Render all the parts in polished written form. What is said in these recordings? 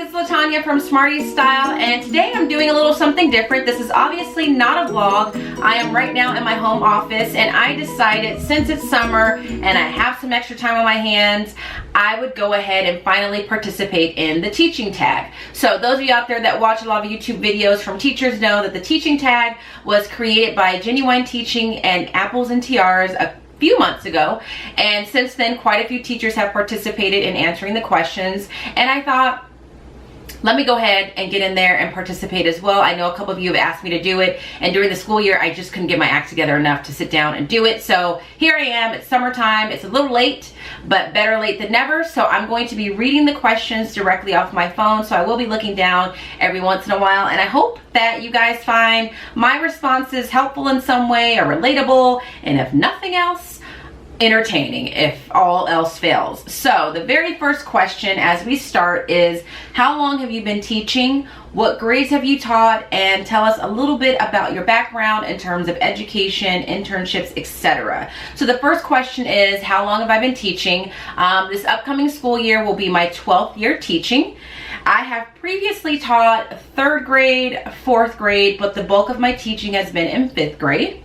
it's LaTanya from Smarties Style, and today I'm doing a little something different. This is obviously not a vlog. I am right now in my home office, and I decided since it's summer and I have some extra time on my hands, I would go ahead and finally participate in the teaching tag. So those of you out there that watch a lot of YouTube videos from teachers know that the teaching tag was created by Genuine Teaching and Apples and Tiaras a few months ago, and since then quite a few teachers have participated in answering the questions, and I thought, let me go ahead and get in there and participate as well. I know a couple of you have asked me to do it, and during the school year I just couldn't get my act together enough to sit down and do it. So here I am. It's summertime. It's a little late, but better late than never. So I'm going to be reading the questions directly off my phone, so I will be looking down every once in a while, and I hope that you guys find my responses helpful in some way or relatable, and if nothing else, entertaining if all else fails. So the very first question as we start is, how long have you been teaching? What grades have you taught? And tell us a little bit about your background in terms of education, internships, etc. So the first question is, how long have I been teaching? This upcoming school year will be my 12th year teaching. I have previously taught 3rd grade, 4th grade, but the bulk of my teaching has been in 5th grade.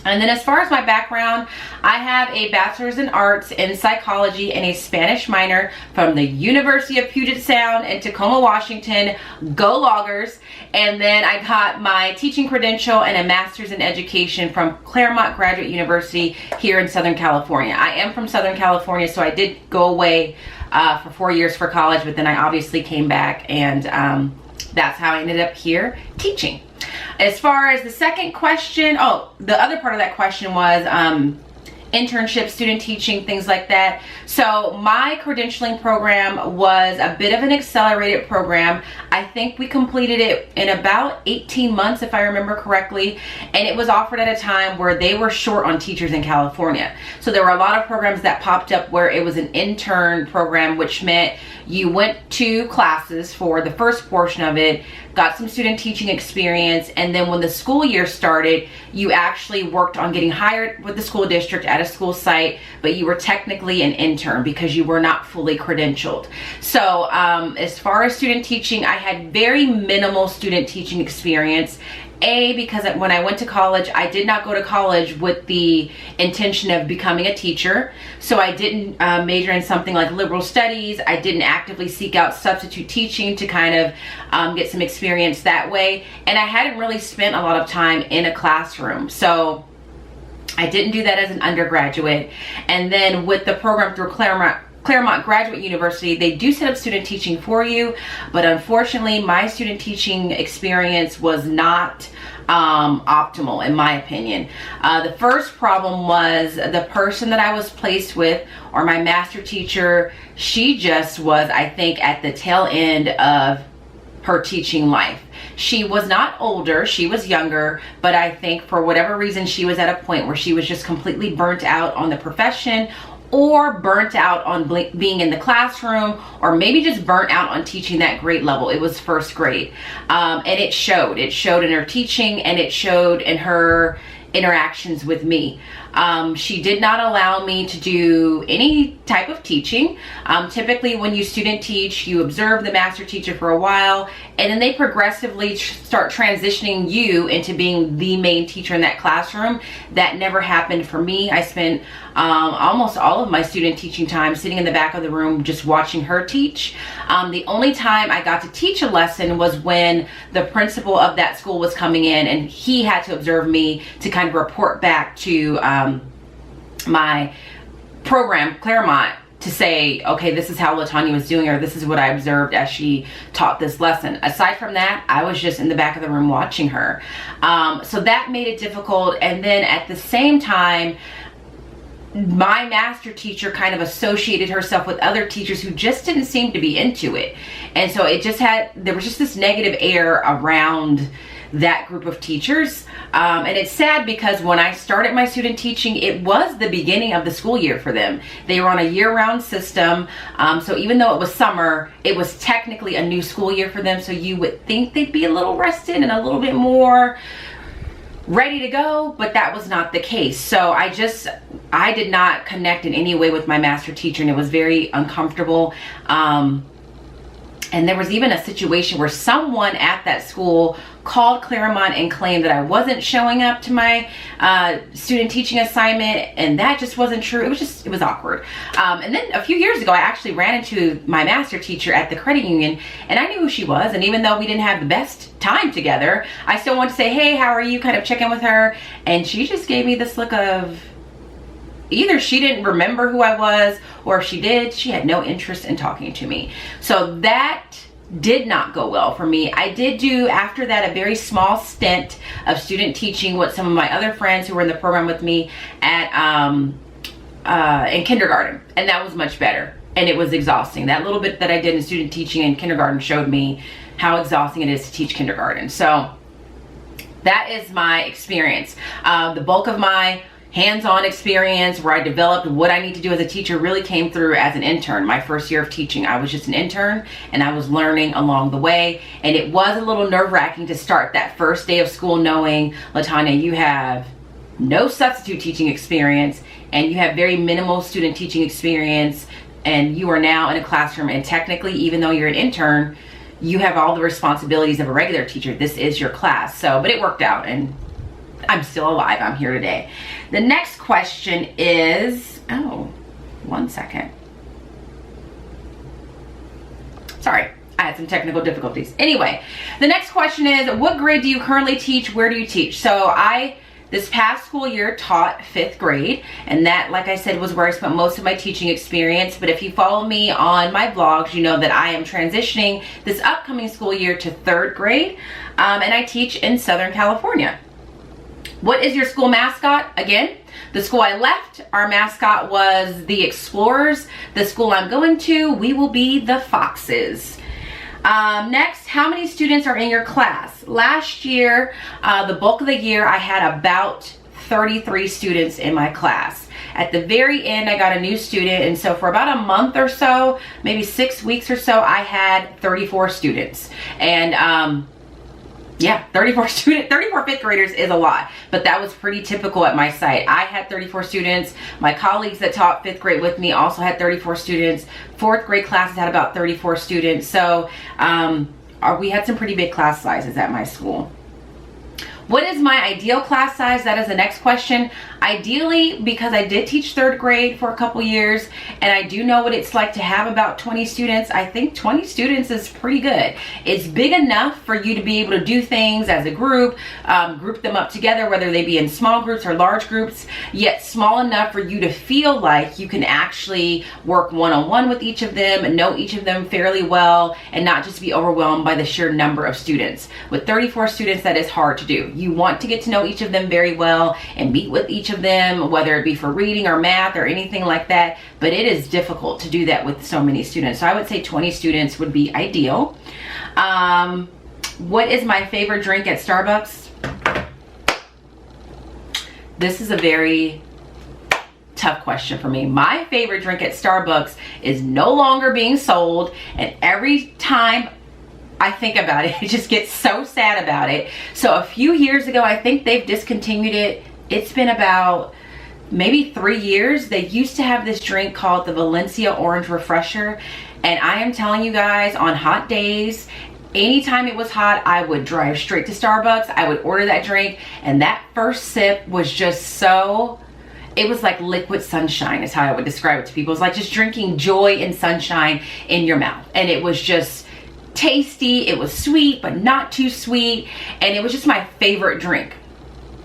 And then as far as my background, I have a bachelor's in arts in psychology and a Spanish minor from the University of Puget Sound in Tacoma, Washington. Go Loggers. And then I got my teaching credential and a master's in education from Claremont Graduate University here in Southern California. I am from Southern California, so I did go away for 4 years for college, but then I obviously came back, and that's how I ended up here teaching. As far as the second question, the other part of that question was internship, student teaching, things like that. So my credentialing program was a bit of an accelerated program. I think we completed it in about 18 months, if I remember correctly, and it was offered at a time where they were short on teachers in California. So there were a lot of programs that popped up where it was an intern program, which meant you went to classes for the first portion of it, got some student teaching experience, and then when the school year started, you actually worked on getting hired with the school district at a school site, but you were technically an intern because you were not fully credentialed. So as far as student teaching, I had very minimal student teaching experience. Because when I went to college, I did not go to college with the intention of becoming a teacher. So I didn't major in something like liberal studies. I didn't actively seek out substitute teaching to kind of get some experience that way. And I hadn't really spent a lot of time in a classroom. So I didn't do that as an undergraduate. And then with the program through Claremont Graduate University, they do set up student teaching for you, but unfortunately my student teaching experience was not optimal in my opinion. The first problem was the person that I was placed with, or my master teacher, she just was, I think, at the tail end of her teaching life. She was not older, she was younger, but I think for whatever reason she was at a point where she was just completely burnt out on the profession, or burnt out on being in the classroom, or maybe just burnt out on teaching that grade level. It was 1st grade. And it showed. It showed in her teaching, and it showed in her interactions with me. She did not allow me to do any type of teaching. Typically when you student teach, you observe the master teacher for a while, and then they progressively start transitioning you into being the main teacher in that classroom. That never happened for me. I spent almost all of my student teaching time sitting in the back of the room just watching her teach. The only time I got to teach a lesson was when the principal of that school was coming in, and he had to observe me to kind of report back to my program, Claremont, to say, okay, this is how LaTanya was doing, or this is what I observed as she taught this lesson. Aside from that, I was just in the back of the room watching her. So that made it difficult. And then at the same time, my master teacher kind of associated herself with other teachers who just didn't seem to be into it. And so it just there was just this negative air around that group of teachers. And it's sad because when I started my student teaching, it was the beginning of the school year for them. They were on a year-round system. So even though it was summer, it was technically a new school year for them. So you would think they'd be a little rested and a little bit more ready to go, but that was not the case. So I did not connect in any way with my master teacher, and it was very uncomfortable. And there was even a situation where someone at that school called Claremont and claimed that I wasn't showing up to my student teaching assignment, and that just wasn't true. It was awkward. And then a few years ago, I actually ran into my master teacher at the credit union, and I knew who she was. And even though we didn't have the best time together, I still wanted to say, hey, how are you? Kind of check in with her. And she just gave me this look of, either she didn't remember who I was, or if she did, she had no interest in talking to me. So that did not go well for me. I did do, after that, a very small stint of student teaching with some of my other friends who were in the program with me at in kindergarten, and that was much better. And it was exhausting. That little bit that I did in student teaching in kindergarten showed me how exhausting it is to teach kindergarten. So that is my experience. The bulk of my hands-on experience where I developed what I need to do as a teacher really came through as an intern. My first year of teaching, I was just an intern, and I was learning along the way. And it was a little nerve-wracking to start that first day of school knowing, LaTanya, you have no substitute teaching experience, and you have very minimal student teaching experience, and you are now in a classroom, and technically, even though you're an intern, you have all the responsibilities of a regular teacher. This is your class. So, but it worked out, and I'm still alive. I'm here today. The next question is, oh, one second. Sorry, I had some technical difficulties. Anyway, the next question is, what grade do you currently teach? Where do you teach? So this past school year, taught 5th grade, and that, like I said, was where I spent most of my teaching experience. But if you follow me on my blogs, you know that I am transitioning this upcoming school year to 3rd grade, and I teach in Southern California. What is your school mascot? Again, the school I left, our mascot was the Explorers. The school I'm going to, we will be the Foxes. Next, how many students are in your class? Last year, the bulk of the year, I had about 33 students in my class. At the very end, I got a new student, and so for about a month or so, maybe 6 weeks or so, I had 34 students. And yeah, 34 5th graders is a lot, but that was pretty typical at my site. I had 34 students. My colleagues that taught 5th grade with me also had 34 students. 4th grade classes had about 34 students. So we had some pretty big class sizes at my school. What is my ideal class size? That is the next question. Ideally, because I did teach 3rd grade for a couple years, and I do know what it's like to have about 20 students, I think 20 students is pretty good. It's big enough for you to be able to do things as a group, group them up together, whether they be in small groups or large groups, yet small enough for you to feel like you can actually work one-on-one with each of them, know each of them fairly well, and not just be overwhelmed by the sheer number of students. With 34 students, that is hard to do. You want to get to know each of them very well and meet with each of them, whether it be for reading or math or anything like that, but it is difficult to do that with so many students. So I would say 20 students would be ideal. What is my favorite drink at Starbucks? This is a very tough question for me. My favorite drink at Starbucks is no longer being sold, and every time I think about it, I just get so sad about it. So a few years ago, I think they've discontinued it. It's been about maybe 3 years. They used to have this drink called the Valencia Orange Refresher, and I am telling you guys, on hot days, anytime it was hot, I would drive straight to Starbucks. I would order that drink, and that first sip was just so, it was like liquid sunshine is how I would describe it to people. It's like just drinking joy and sunshine in your mouth, and it was just tasty. It was sweet, but not too sweet, and it was just my favorite drink.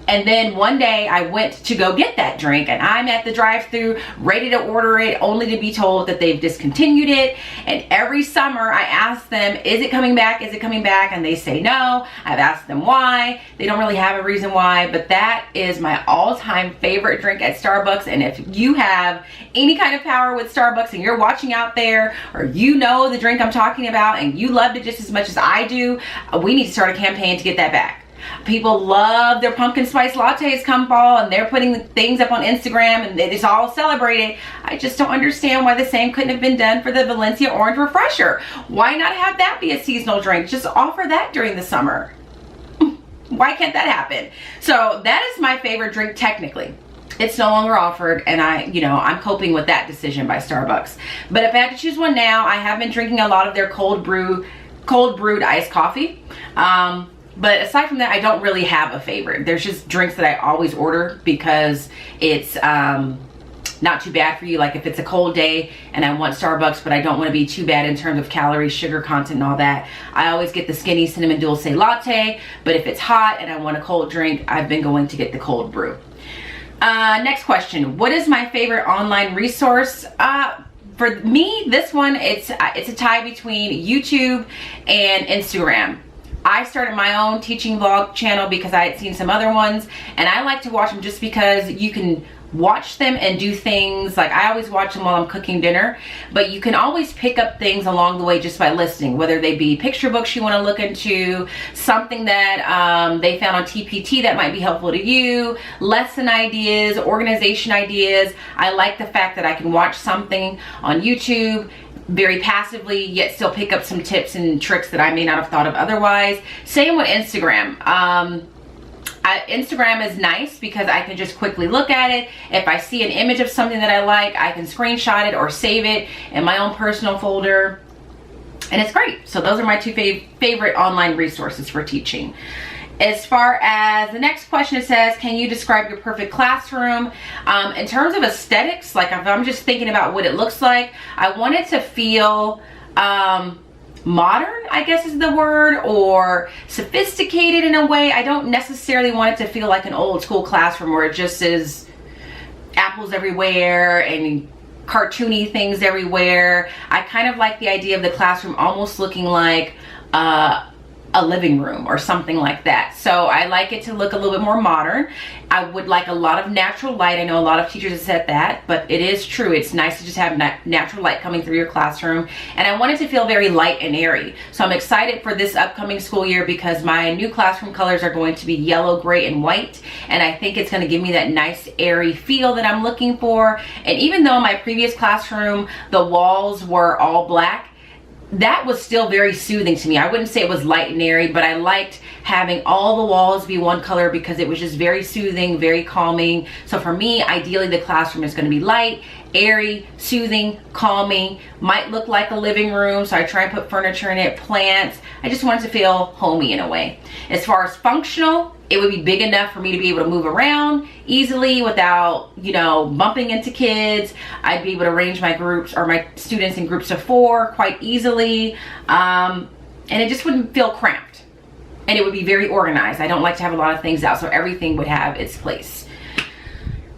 And then one day I went to go get that drink, and I'm at the drive-thru ready to order it, only to be told that they've discontinued it. And every summer I ask them, is it coming back? Is it coming back? And they say no. I've asked them why. They don't really have a reason why, but that is my all-time favorite drink at Starbucks. And if you have any kind of power with Starbucks and you're watching out there, or you know the drink I'm talking about and you loved it just as much as I do, we need to start a campaign to get that back. People love their pumpkin spice lattes come fall, and they're putting things up on Instagram, and it's all celebrated. I just don't understand why the same couldn't have been done for the Valencia Orange Refresher. Why not have that be a seasonal drink? Just offer that during the summer. Why can't that happen? So that is my favorite drink technically. it's no longer offered, and I'm coping with that decision by Starbucks. But if I had to choose one now, I have been drinking a lot of their cold brewed iced coffee. But aside from that, I don't really have a favorite. There's just drinks that I always order because it's not too bad for you. Like if it's a cold day and I want Starbucks, but I don't want to be too bad in terms of calories, sugar content, and all that, I always get the skinny cinnamon dulce latte. But if it's hot and I want a cold drink, I've been going to get the cold brew. Next question. What is my favorite online resource? For me, this one, it's a tie between YouTube and Instagram. I started my own teaching vlog channel because I had seen some other ones, and I like to watch them just because you can watch them and do things. Like I always watch them while I'm cooking dinner, but you can always pick up things along the way just by listening, whether they be picture books you want to look into, something that they found on TPT that might be helpful to you, lesson ideas, organization ideas. I like the fact that I can watch something on YouTube very passively, yet still pick up some tips and tricks that I may not have thought of otherwise. Same with Instagram. Instagram is nice because I can just quickly look at it. If I see an image of something that I like, I can screenshot it or save it in my own personal folder, and it's great. So those are my two favorite online resources for teaching. As far as the next question, it says, can you describe your perfect classroom? In terms of aesthetics, like if I'm just thinking about what it looks like, I want it to feel modern, I guess is the word, or sophisticated in a way. I don't necessarily want it to feel like an old school classroom where it just is apples everywhere and cartoony things everywhere. I kind of like the idea of the classroom almost looking like a living room or something like that. So I like it to look a little bit more modern. I would like a lot of natural light. I know a lot of teachers have said that, but it is true. It's nice to just have natural light coming through your classroom. And I want it to feel very light and airy. So I'm excited for this upcoming school year because my new classroom colors are going to be yellow, gray, and white. And I think it's going to give me that nice airy feel that I'm looking for. And even though my previous classroom, the walls were all black, that was still very soothing to me. I wouldn't say it was light and airy, but I liked having all the walls be one color because it was just very soothing, very calming. So for me, ideally the classroom is going to be light, airy, soothing, calming. Might look like a living room, so I try and put furniture in it, plants. I just want it to feel homey in a way. As far as functional, it would be big enough for me to be able to move around easily without, bumping into kids. I'd be able to arrange my groups or my students in groups of 4 quite easily. And it just wouldn't feel cramped. And it would be very organized. I don't like to have a lot of things out, so everything would have its place.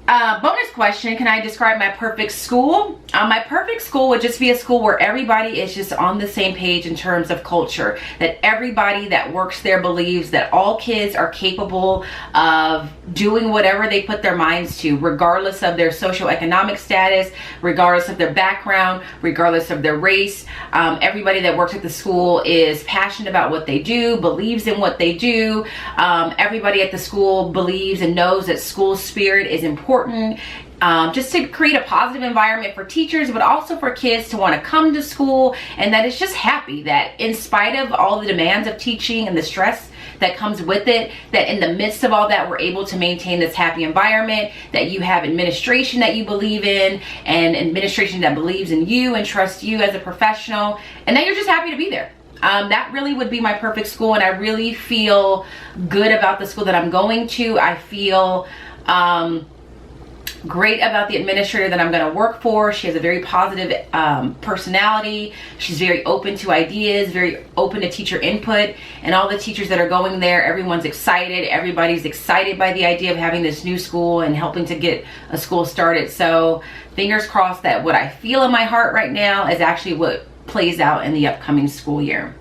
Bonus question, can I describe my perfect school? My perfect school would just be a school where everybody is just on the same page in terms of culture. That everybody that works there believes that all kids are capable of doing whatever they put their minds to, regardless of their socioeconomic status, regardless of their background, regardless of their race. Everybody that works at the school is passionate about what they do, believes in what they do. Everybody at the school believes and knows that school spirit is important. Just to create a positive environment for teachers, but also for kids to want to come to school, and that it's just happy that in spite of all the demands of teaching and the stress that comes with it, that in the midst of all that, we're able to maintain this happy environment, that you have administration that you believe in, and administration that believes in you and trusts you as a professional, and that you're just happy to be there. That really would be my perfect school, and I really feel good about the school that I'm going to. I feel great about the administrator that I'm going to work for. She has a very positive personality. She's very open to ideas, very open to teacher input, and all the teachers that are going there, everyone's excited. Everybody's excited by the idea of having this new school and helping to get a school started. So fingers crossed that what I feel in my heart right now is actually what plays out in the upcoming school year.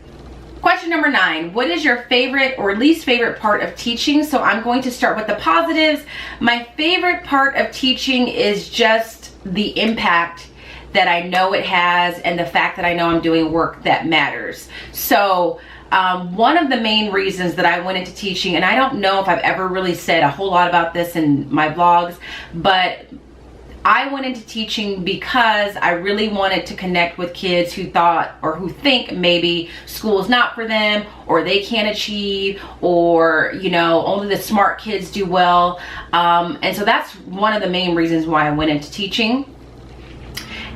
Question number 9, what is your favorite or least favorite part of teaching? So I'm going to start with the positives. My favorite part of teaching is just the impact that I know it has and the fact that I know I'm doing work that matters. So one of the main reasons that I went into teaching, and I don't know if I've ever really said a whole lot about this in my vlogs, but I went into teaching because I really wanted to connect with kids who thought or who think maybe school is not for them, or they can't achieve, or only the smart kids do well. And so that's one of the main reasons why I went into teaching.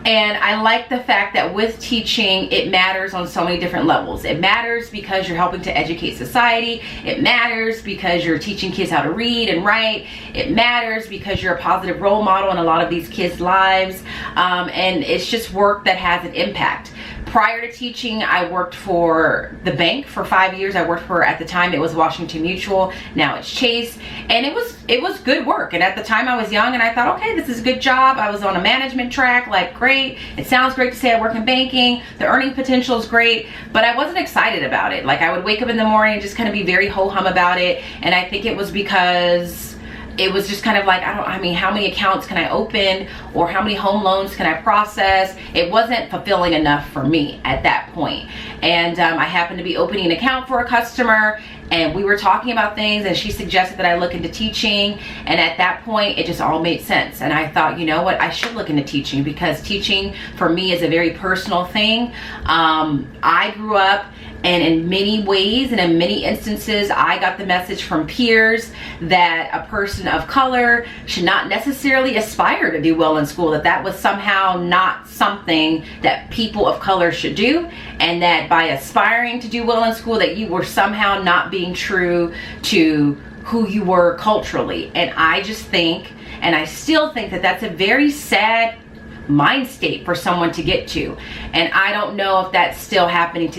And I like the fact that with teaching, it matters on so many different levels. It matters because you're helping to educate society. It matters because you're teaching kids how to read and write. It matters because you're a positive role model in a lot of these kids' lives. And it's just work that has an impact. Prior to teaching, I worked for the bank for 5 years. I worked for, at the time, it was Washington Mutual. Now it's Chase. And it was good work. And at the time I was young and I thought, okay, this is a good job. I was on a management track, like great. It sounds great to say I work in banking. The earning potential is great, but I wasn't excited about it. Like I would wake up in the morning and just kind of be very ho-hum about it. And I think it was because it was just kind of like, how many accounts can I open, or how many home loans can I process? It wasn't fulfilling enough for me at that point. And I happened to be opening an account for a customer, and we were talking about things, and she suggested that I look into teaching. And at that point, it just all made sense. And I thought, you know what, I should look into teaching, because teaching for me is a very personal thing. I grew up, and in many ways and in many instances, I got the message from peers that a person of color should not necessarily aspire to do well in school, that was somehow not something that people of color should do, and that by aspiring to do well in school, that you were somehow not being true to who you were culturally. And I just think, and I still think, that that's a very sad mind state for someone to get to. And I don't know if that's still happening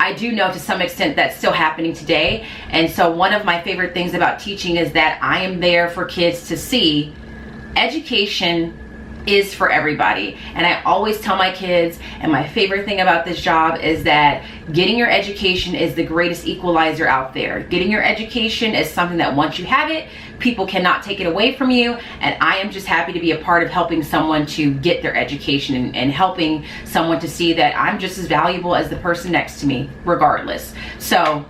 I do know to some extent that's still happening today. And so one of my favorite things about teaching is that I am there for kids to see education is for everybody. And I always tell my kids, and my favorite thing about this job is that getting your education is the greatest equalizer out there. Getting your education is something that once you have it, people cannot take it away from you. And I am just happy to be a part of helping someone to get their education, and helping someone to see that I'm just as valuable as the person next to me, regardless. So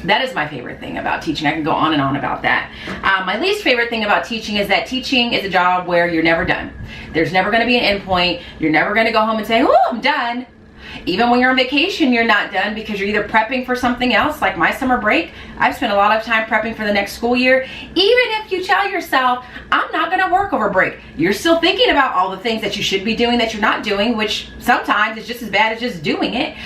that is my favorite thing about teaching. I can go on and on about that. My least favorite thing about teaching is that teaching is a job where you're never done. There's never going to be an end point. You're never going to go home and say, oh, I'm done. Even when you're on vacation, you're not done, because you're either prepping for something else, like my summer break. I've spent a lot of time prepping for the next school year. Even if you tell yourself, I'm not going to work over break, you're still thinking about all the things that you should be doing that you're not doing, which sometimes is just as bad as just doing it.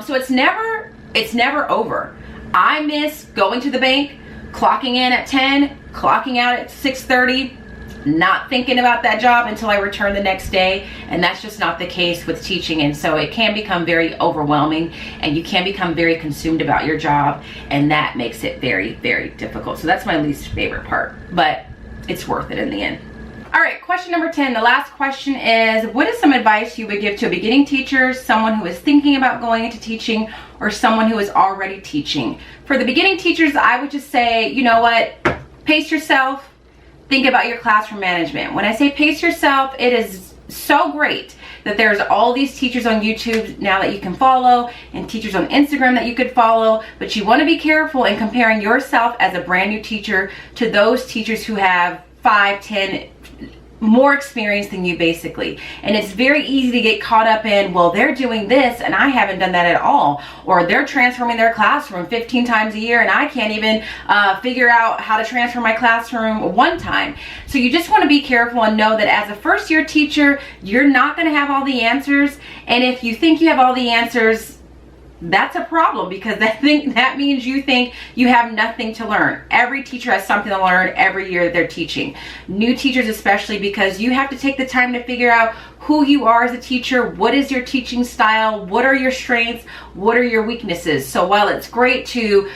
So it's never over. I miss going to the bank, clocking in at 10, clocking out at 6:30, not thinking about that job until I return the next day. And that's just not the case with teaching. And so it can become very overwhelming, and you can become very consumed about your job, and that makes it very, very difficult. So that's my least favorite part, but it's worth it in the end. All right, question number 10. The last question is, what is some advice you would give to a beginning teacher, someone who is thinking about going into teaching, or someone who is already teaching? For the beginning teachers, I would just say, you know what, pace yourself. Think about your classroom management. When I say pace yourself, it is so great that there's all these teachers on YouTube now that you can follow, and teachers on Instagram that you could follow, but you want to be careful in comparing yourself as a brand new teacher to those teachers who have 5, 10 more experience than you, basically. And it's very easy to get caught up in, well, they're doing this and I haven't done that at all, or they're transforming their classroom 15 times a year and I can't even figure out how to transfer my classroom one time. So you just want to be careful and know that as a first year teacher, you're not going to have all the answers. And if you think you have all the answers, that's a problem, because that means you think you have nothing to learn. Every teacher has something to learn every year that they're teaching. New teachers especially, because you have to take the time to figure out who you are as a teacher, what is your teaching style, what are your strengths, what are your weaknesses. So while it's great to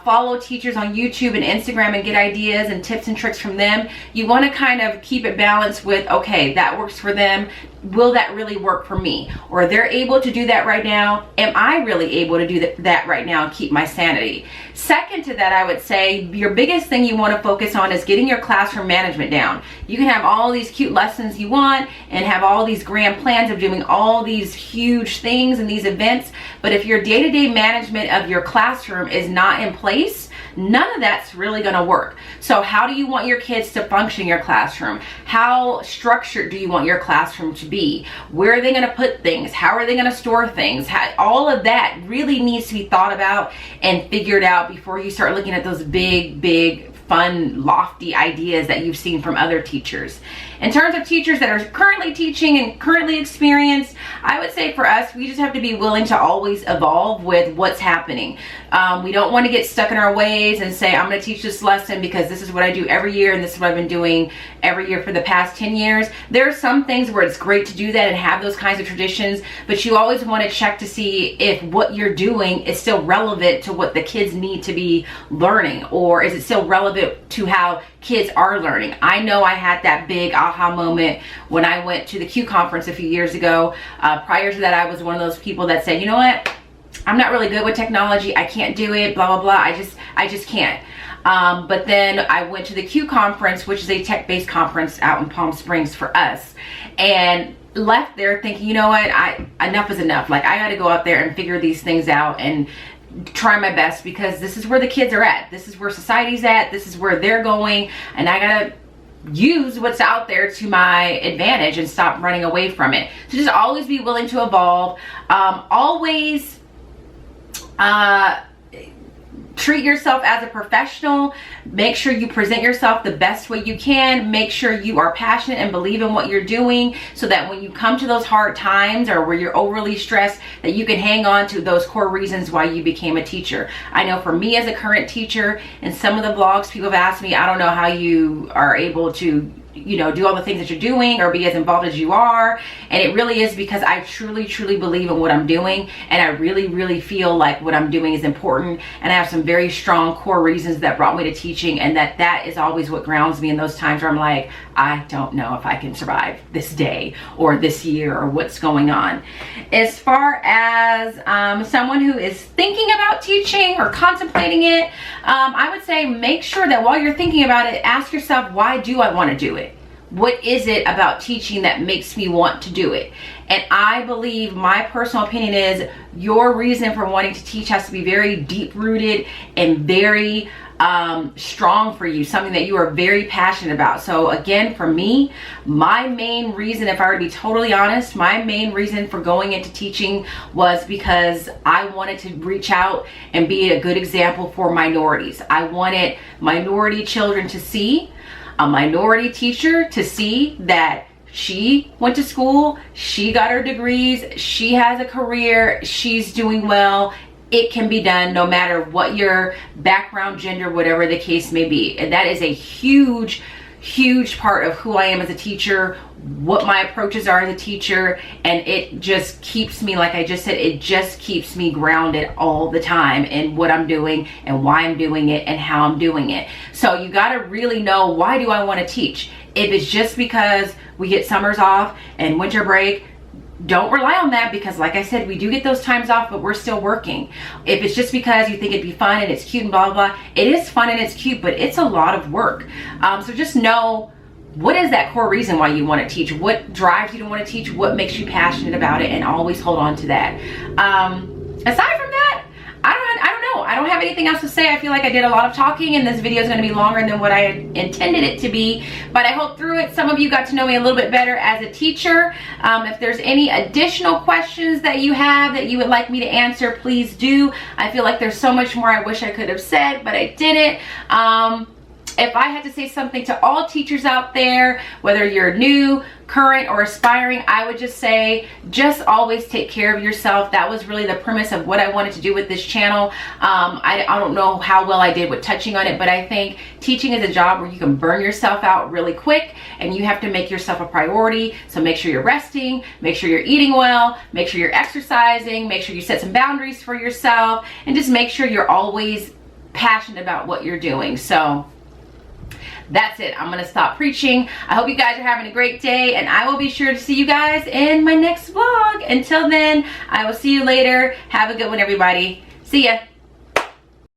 follow teachers on YouTube and Instagram and get ideas and tips and tricks from them, you want to kind of keep it balanced with, okay, that works for them. Will that really work for me? Or they're able to do that right now. Am I really able to do that right now and keep my sanity? Second to that, I would say your biggest thing you want to focus on is getting your classroom management down. You can have all these cute lessons you want and have all these grand plans of doing all these huge things and these events, but if your day-to-day management of your classroom is not in place, none of that's really going to work. So how do you want your kids to function in your classroom? How structured do you want your classroom to be? Where are they going to put things? How are they going to store things? All of that really needs to be thought about and figured out before you start looking at those big fun, lofty ideas that you've seen from other teachers. In terms of teachers that are currently teaching and currently experienced, I would say for us, we just have to be willing to always evolve with what's happening. We don't want to get stuck in our ways and say, I'm going to teach this lesson because this is what I do every year and this is what I've been doing every year for the past 10 years. There are some things where it's great to do that and have those kinds of traditions, but you always want to check to see if what you're doing is still relevant to what the kids need to be learning, or is it still relevant to how kids are learning. I know I had that big aha moment when I went to the Q conference a few years ago. Prior to that, I was one of those people that said, you know what, I'm not really good with technology, I can't do it, blah blah blah, I just can't. But then I went to the Q conference, which is a tech-based conference out in Palm Springs for us, and left there thinking, you know what, enough is enough. Like, I got to go out there and figure these things out and try my best, because this is where the kids are at, this is where society's at, this is where they're going, and I gotta use what's out there to my advantage and stop running away from it. So just always be willing to evolve. Always treat yourself as a professional. Make sure you present yourself the best way you can. Make sure you are passionate and believe in what you're doing, so that when you come to those hard times or where you're overly stressed, that you can hang on to those core reasons why you became a teacher. I know for me as a current teacher, in some of the vlogs, people have asked me, I don't know how you are able to, you know, do all the things that you're doing or be as involved as you are. And it really is because I truly believe in what I'm doing, and I really feel like what I'm doing is important, and I have some very strong core reasons that brought me to teaching, and that is always what grounds me in those times where I'm like, I don't know if I can survive this day or this year or what's going on. As far as someone who is thinking about teaching or contemplating it, I would say make sure that while you're thinking about it, ask yourself, why do I want to do it? What is it about teaching that makes me want to do it? And I believe, my personal opinion is, your reason for wanting to teach has to be very deep rooted and very strong for you, something that you are very passionate about. So again, for me, my main reason, if I were to be totally honest, my main reason for going into teaching was because I wanted to reach out and be a good example for minorities. I wanted minority children to see, a minority teacher to see that she went to school, she got her degrees, she has a career, she's doing well. It can be done no matter what your background, gender, whatever the case may be. And that is a huge part of who I am as a teacher, what my approaches are as a teacher, and it just keeps me, like I just said, it just keeps me grounded all the time in what I'm doing and why I'm doing it and how I'm doing it. So you got to really know, why do I want to teach? If it's just because we get summers off and winter break, don't rely on that, because like I said, we do get those times off, but we're still working. If it's just because you think it'd be fun and it's cute and blah blah, it is fun and it's cute, but it's a lot of work. So just know, what is that core reason why you want to teach? What drives you to want to teach? What makes you passionate about it? And always hold on to that. Aside from that, I don't know. I don't have anything else to say. I feel like I did a lot of talking, and this video is going to be longer than what I intended it to be. But I hope through it, some of you got to know me a little bit better as a teacher. If there's any additional questions that you have that you would like me to answer, please do. I feel like there's so much more I wish I could have said, but I didn't. If I had to say something to all teachers out there, whether you're new, current, or aspiring, I would just say, just always take care of yourself. That was really the premise of what I wanted to do with this channel. I don't know how well I did with touching on it, but I think teaching is a job where you can burn yourself out really quick, and you have to make yourself a priority. So make sure you're resting, make sure you're eating well, make sure you're exercising, make sure you set some boundaries for yourself, and just make sure you're always passionate about what you're doing. So that's it. I'm gonna stop preaching. I hope you guys are having a great day, and I will be sure to see you guys in my next vlog. Until then, I will see you later. Have a good one, everybody. See ya.